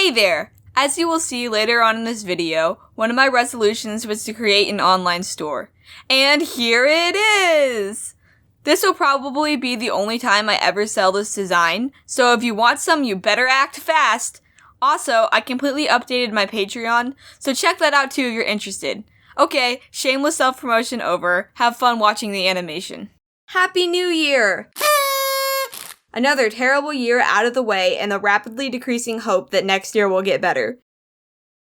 Hey there! As you will see later on in this video, one of my resolutions was to create an online store. And here it is! This will probably be the only time I ever sell this design, so if you want some, you better act fast! Also, I completely updated my Patreon, so check that out too if you're interested. Okay, shameless self-promotion over. Have fun watching the animation. Happy New Year! Another terrible year out of the way and the rapidly decreasing hope that next year will get better.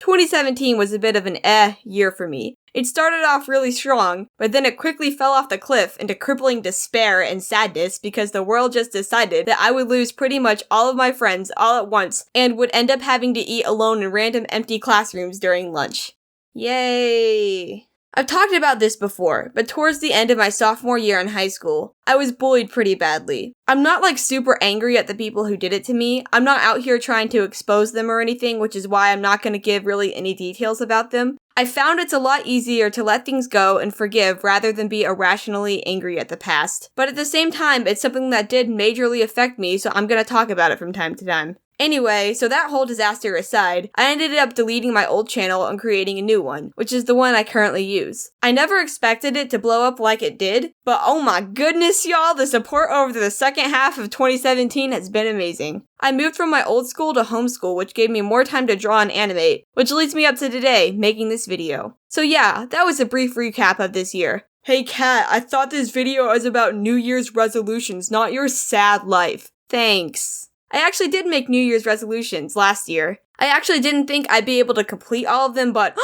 2017 was a bit of an year for me. It started off really strong, but then it quickly fell off the cliff into crippling despair and sadness because the world just decided that I would lose pretty much all of my friends all at once and would end up having to eat alone in random empty classrooms during lunch. Yay! I've talked about this before, but towards the end of my sophomore year in high school, I was bullied pretty badly. I'm not super angry at the people who did it to me. I'm not out here trying to expose them or anything, which is why I'm not going to give really any details about them. I found it's a lot easier to let things go and forgive rather than be irrationally angry at the past. But at the same time, it's something that did majorly affect me, so I'm going to talk about it from time to time. Anyway, so that whole disaster aside, I ended up deleting my old channel and creating a new one, which is the one I currently use. I never expected it to blow up like it did, but oh my goodness y'all, the support over the second half of 2017 has been amazing. I moved from my old school to homeschool, which gave me more time to draw and animate, which leads me up to today, making this video. So yeah, that was a brief recap of this year. Hey Kat, I thought this video was about New Year's resolutions, not your sad life. Thanks. I actually did make New Year's resolutions last year. I actually didn't think I'd be able to complete all of them, but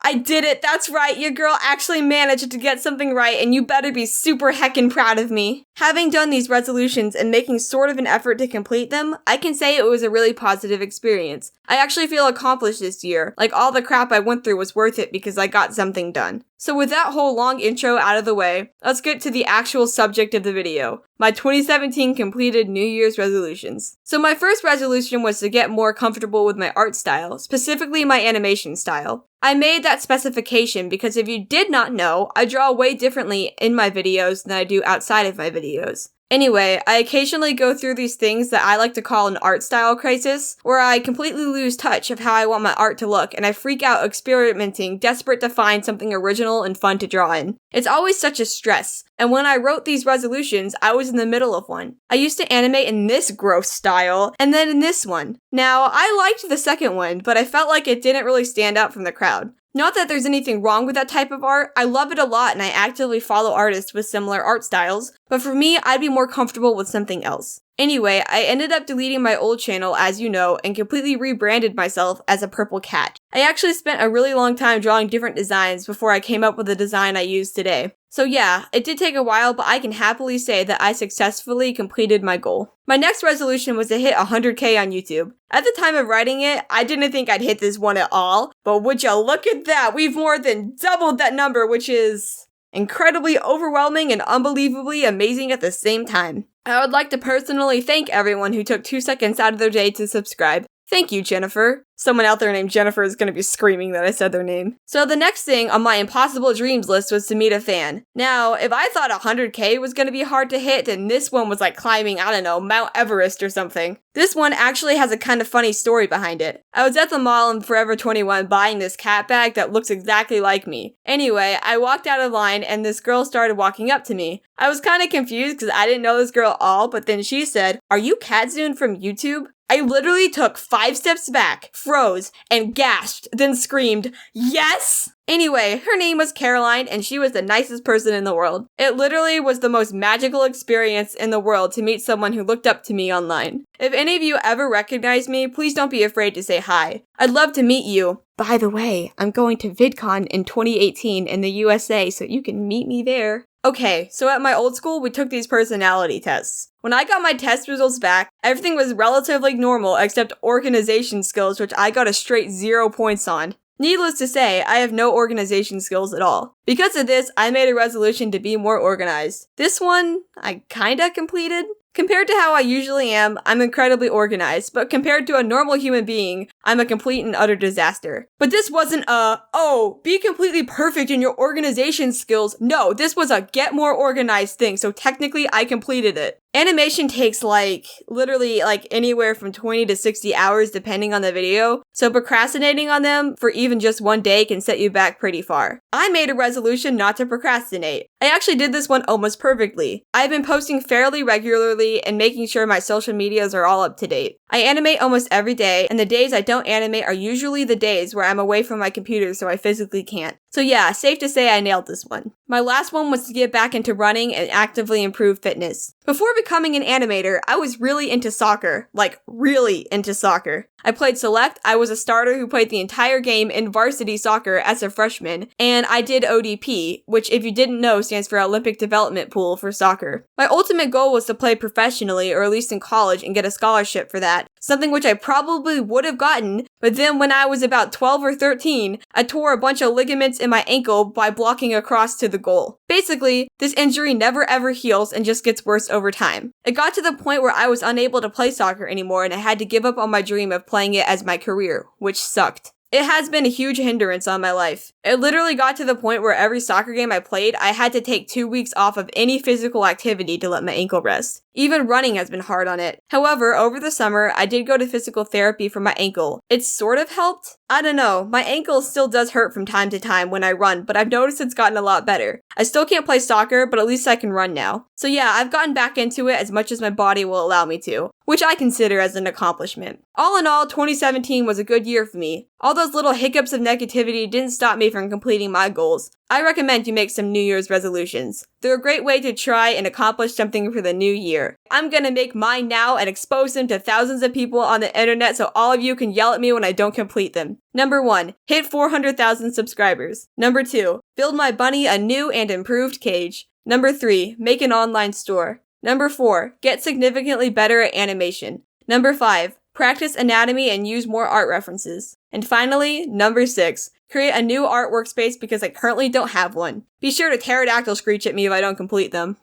I did it! That's right, your girl actually managed to get something right, and you better be super heckin' proud of me. Having done these resolutions and making sort of an effort to complete them, I can say it was a really positive experience. I actually feel accomplished this year, like all the crap I went through was worth it because I got something done. So with that whole long intro out of the way, let's get to the actual subject of the video, my 2017 completed New Year's resolutions. So my first resolution was to get more comfortable with my art style, specifically my animation style. I made that specification because if you did not know, I draw way differently in my videos than I do outside of my videos. Anyway, I occasionally go through these things that I like to call an art style crisis, where I completely lose touch of how I want my art to look and I freak out experimenting, desperate to find something original and fun to draw in. It's always such a stress, and when I wrote these resolutions, I was in the middle of one. I used to animate in this gross style, and then in this one. Now, I liked the second one, but I felt like it didn't really stand out from the crowd. Not that there's anything wrong with that type of art, I love it a lot and I actively follow artists with similar art styles, but for me, I'd be more comfortable with something else. Anyway, I ended up deleting my old channel, as you know, and completely rebranded myself as a purple cat. I actually spent a really long time drawing different designs before I came up with the design I use today. So yeah, it did take a while, but I can happily say that I successfully completed my goal. My next resolution was to hit 100k on YouTube. At the time of writing it, I didn't think I'd hit this one at all, but would you look at that, we've more than doubled that number, which is incredibly overwhelming and unbelievably amazing at the same time. I would like to personally thank everyone who took 2 seconds out of their day to subscribe. Thank you, Jennifer. Someone out there named Jennifer is going to be screaming that I said their name. So the next thing on my impossible dreams list was to meet a fan. Now, if I thought 100k was going to be hard to hit, then this one was like climbing, I don't know, Mount Everest or something. This one actually has a kind of funny story behind it. I was at the mall in Forever 21 buying this cat bag that looks exactly like me. Anyway, I walked out of line and this girl started walking up to me. I was kind of confused because I didn't know this girl at all, but then she said, "Are you Katzun from YouTube?" I literally took 5 steps back, froze, and gasped, then screamed, "Yes!" Anyway, her name was Caroline, and she was the nicest person in the world. It literally was the most magical experience in the world to meet someone who looked up to me online. If any of you ever recognize me, please don't be afraid to say hi. I'd love to meet you. By the way, I'm going to VidCon in 2018 in the USA, so you can meet me there. Okay, so at my old school, we took these personality tests. When I got my test results back, everything was relatively normal except organization skills, which I got a straight 0 points on. Needless to say, I have no organization skills at all. Because of this, I made a resolution to be more organized. This one, I kinda completed. Compared to how I usually am, I'm incredibly organized, but compared to a normal human being, I'm a complete and utter disaster. But this wasn't a, oh, be completely perfect in your organization skills. No, this was a get more organized thing, so technically I completed it. Animation takes literally anywhere from 20 to 60 hours depending on the video, so procrastinating on them for even just one day can set you back pretty far. I made a resolution not to procrastinate. I actually did this one almost perfectly. I've been posting fairly regularly and making sure my social medias are all up to date. I animate almost every day, and the days I don't animate are usually the days where I'm away from my computer so I physically can't. So yeah, safe to say I nailed this one. My last one was to get back into running and actively improve fitness. Before becoming an animator, I was really into soccer. Really into soccer. I played select, I was a starter who played the entire game in varsity soccer as a freshman, and I did ODP, which if you didn't know stands for Olympic Development Pool for soccer. My ultimate goal was to play professionally, or at least in college, and get a scholarship for that. Something which I probably would have gotten, but then when I was about 12 or 13, I tore a bunch of ligaments in my ankle by blocking across to the goal. Basically, this injury never ever heals and just gets worse over time. It got to the point where I was unable to play soccer anymore and I had to give up on my dream of playing it as my career, which sucked. It has been a huge hindrance on my life. It literally got to the point where every soccer game I played, I had to take 2 weeks off of any physical activity to let my ankle rest. Even running has been hard on it. However, over the summer, I did go to physical therapy for my ankle. It sort of helped. I don't know, my ankle still does hurt from time to time when I run, but I've noticed it's gotten a lot better. I still can't play soccer, but at least I can run now. So yeah, I've gotten back into it as much as my body will allow me to, which I consider as an accomplishment. All in all, 2017 was a good year for me. All those little hiccups of negativity didn't stop me from completing my goals. I recommend you make some New Year's resolutions. They're a great way to try and accomplish something for the new year. I'm gonna make mine now and expose them to thousands of people on the internet so all of you can yell at me when I don't complete them. Number 1, hit 400,000 subscribers. Number 2, build my bunny a new and improved cage. Number 3, make an online store. Number 4, get significantly better at animation. Number 5, practice anatomy and use more art references. And finally, number 6, create a new art workspace because I currently don't have one. Be sure to pterodactyl screech at me if I don't complete them.